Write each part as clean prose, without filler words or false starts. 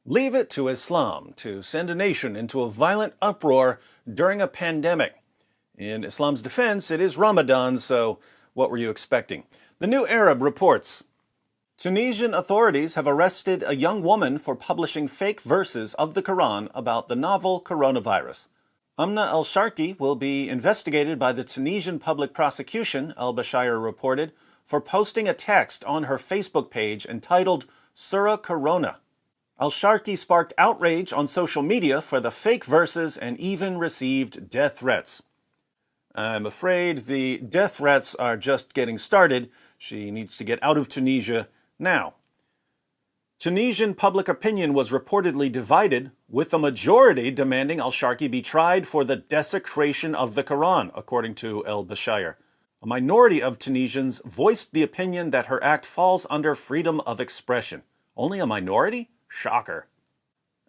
Leave it to Islam to send a nation into a violent uproar during a pandemic. In Islam's defense, it is Ramadan, so what were you expecting? The New Arab reports, Tunisian authorities have arrested a young woman for publishing fake verses of the Quran about the novel coronavirus. Amna al-Sharqi will be investigated by the Tunisian public prosecution, Al-Bashir reported, for posting a text on her Facebook page entitled Surah Corona. Al-Sharqi sparked outrage on social media for the fake verses and even received death threats. I'm afraid the death threats are just getting started. She needs to get out of Tunisia now. Tunisian public opinion was reportedly divided, with a majority demanding Al-Sharqi be tried for the desecration of the Quran, according to Al-Bashir. A minority of Tunisians voiced the opinion that her act falls under freedom of expression. Only a minority? Shocker.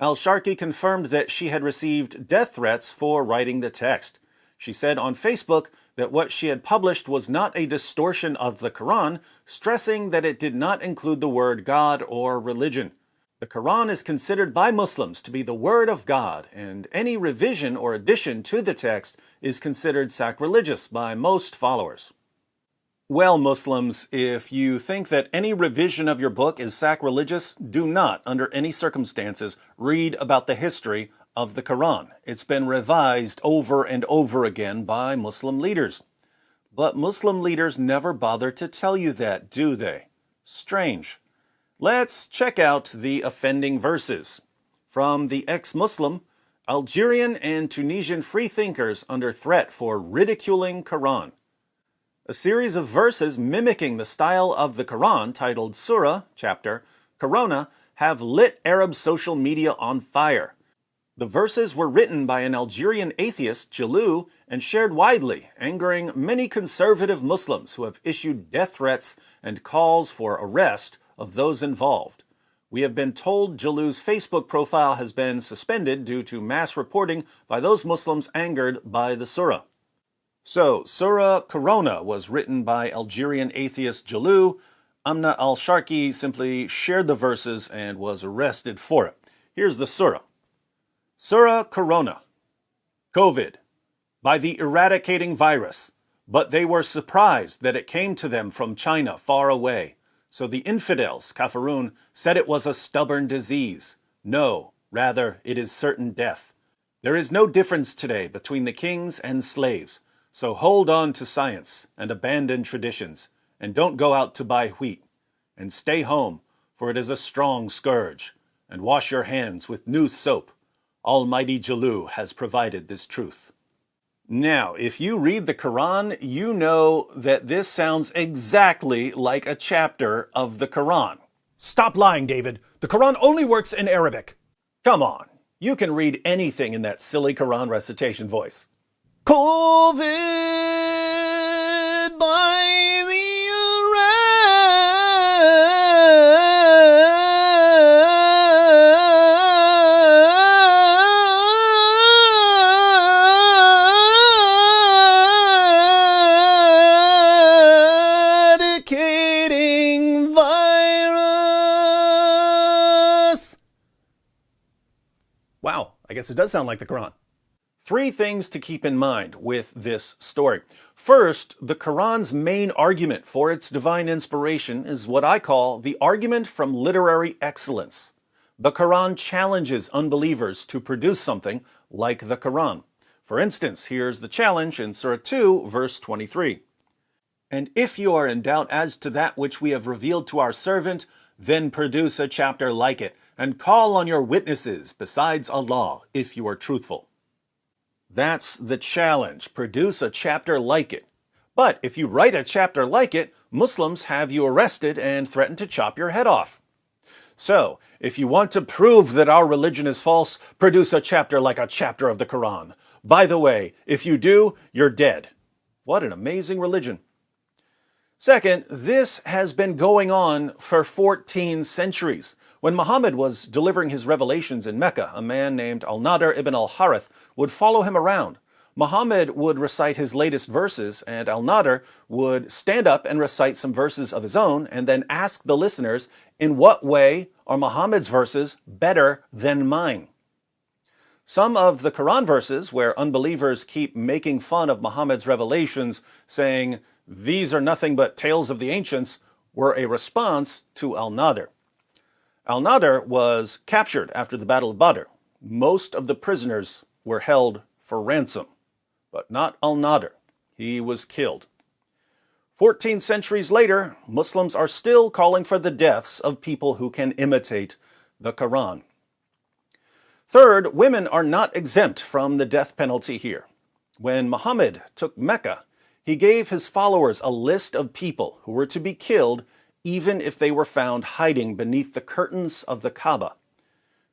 Al-Sharqi confirmed that she had received death threats for writing the text. She said on Facebook that what she had published was not a distortion of the Quran, stressing that it did not include the word God or religion. The Quran is considered by Muslims to be the word of God, and any revision or addition to the text is considered sacrilegious by most followers. Well, Muslims, if you think that any revision of your book is sacrilegious, do not, under any circumstances, read about the history of the Quran. It's been revised over and over again by Muslim leaders. But Muslim leaders never bother to tell you that, do they? Strange. Let's check out the offending verses. From the ex-Muslim, Algerian and Tunisian freethinkers under threat for ridiculing Quran. A series of verses mimicking the style of the Quran, titled Surah, chapter, Corona, have lit Arab social media on fire. The verses were written by an Algerian atheist, Jalou, and shared widely, angering many conservative Muslims who have issued death threats and calls for arrest of those involved. We have been told Jalou's Facebook profile has been suspended due to mass reporting by those Muslims angered by the surah. So, Surah Corona was written by Algerian atheist Jalou. Amna al-Sharqi simply shared the verses and was arrested for it. Here's the surah. Surah Corona. COVID. By the eradicating virus. But they were surprised that it came to them from China far away. So the infidels, Kafirun, said it was a stubborn disease. No, rather, it is certain death. There is no difference today between the kings and slaves. So hold on to science and abandon traditions, and don't go out to buy wheat. And stay home, for it is a strong scourge. And wash your hands with new soap. Almighty Jalou has provided this truth. Now, if you read the Quran, you know that this sounds exactly like a chapter of the Quran. Stop lying, David. The Quran only works in Arabic. Come on. You can read anything in that silly Quran recitation voice. COVID by the eradicating virus. Wow, I guess it does sound like the Quran. Three things to keep in mind with this story. First, the Quran's main argument for its divine inspiration is what I call the argument from literary excellence. The Quran challenges unbelievers to produce something like the Quran. For instance, here's the challenge in Surah 2, verse 23. And if you are in doubt as to that which we have revealed to our servant, then produce a chapter like it, and call on your witnesses besides Allah, if you are truthful. That's the challenge. Produce a chapter like it. But if you write a chapter like it, Muslims have you arrested and threaten to chop your head off. So, if you want to prove that our religion is false, produce a chapter like a chapter of the Quran. By the way, if you do, you're dead. What an amazing religion. Second, this has been going on for 14 centuries. When Muhammad was delivering his revelations in Mecca, a man named Al-Nadr ibn al-Harith would follow him around. Muhammad would recite his latest verses, and Al-Nadr would stand up and recite some verses of his own, and then ask the listeners In what way are Muhammad's verses better than mine? Some of the Quran verses where unbelievers keep making fun of Muhammad's revelations, saying, "These are nothing but tales of the ancients," were a response to al-Nadir. Al-Nadir was captured after the Battle of Badr. Most of the prisoners were held for ransom, but not al-Nadir. He was killed. 14 centuries later, Muslims are still calling for the deaths of people who can imitate the Quran. Third, women are not exempt from the death penalty here. When Muhammad took Mecca, he gave his followers a list of people who were to be killed even if they were found hiding beneath the curtains of the Kaaba.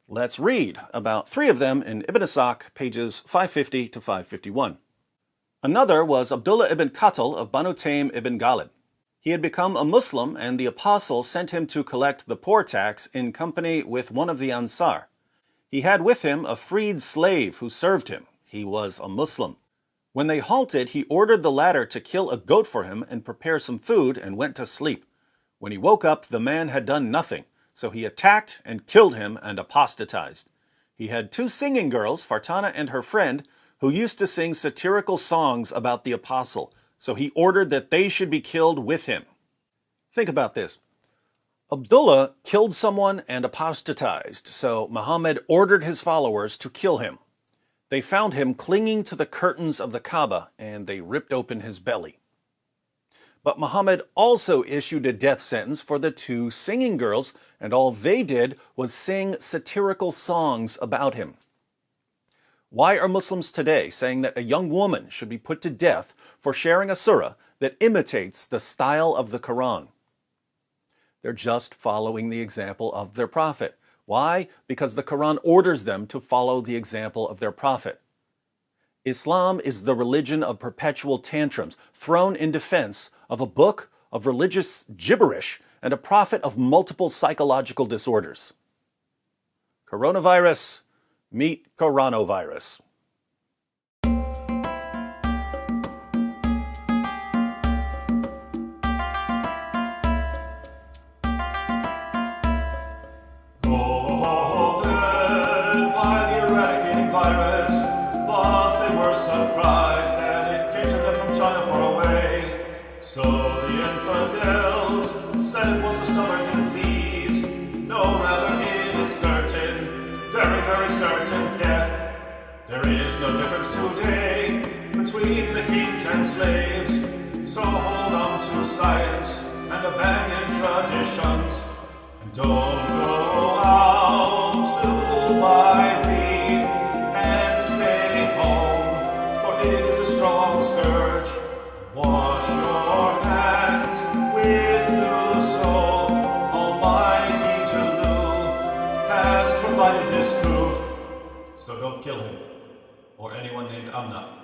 Let's read about 3 of them in Ibn Ishaq, pages 550 to 551. Another was Abdullah ibn Qatl of Banu Taym ibn Ghalib. He had become a Muslim, and the apostle sent him to collect the poor tax in company with one of the Ansar. He had with him a freed slave who served him. He was a Muslim. When they halted, he ordered the latter to kill a goat for him and prepare some food, and went to sleep. When he woke up, the man had done nothing, so he attacked and killed him and apostatized. He had 2 singing girls, Fartana and her friend, who used to sing satirical songs about the apostle, so he ordered that they should be killed with him. Think about this. Abdullah killed someone and apostatized, so Muhammad ordered his followers to kill him. They found him clinging to the curtains of the Kaaba, and they ripped open his belly. But Muhammad also issued a death sentence for the 2 singing girls, and all they did was sing satirical songs about him. Why are Muslims today saying that a young woman should be put to death for sharing a surah that imitates the style of the Quran? They're just following the example of their prophet. Why? Because the Quran orders them to follow the example of their prophet. Islam is the religion of perpetual tantrums, thrown in defense of a book of religious gibberish and a prophet of multiple psychological disorders. Coronavirus, meet coronavirus. So the infidels said it was a stubborn disease. No, rather it is certain, very, very certain death. There is no difference today between the kings and slaves. So hold on to science and abandon traditions. And don't go out to buy weed and stay home, for it is a strong scourge. Wash your hands with new soap. Almighty Jalil has provided this truth. So don't kill him or anyone named Amna.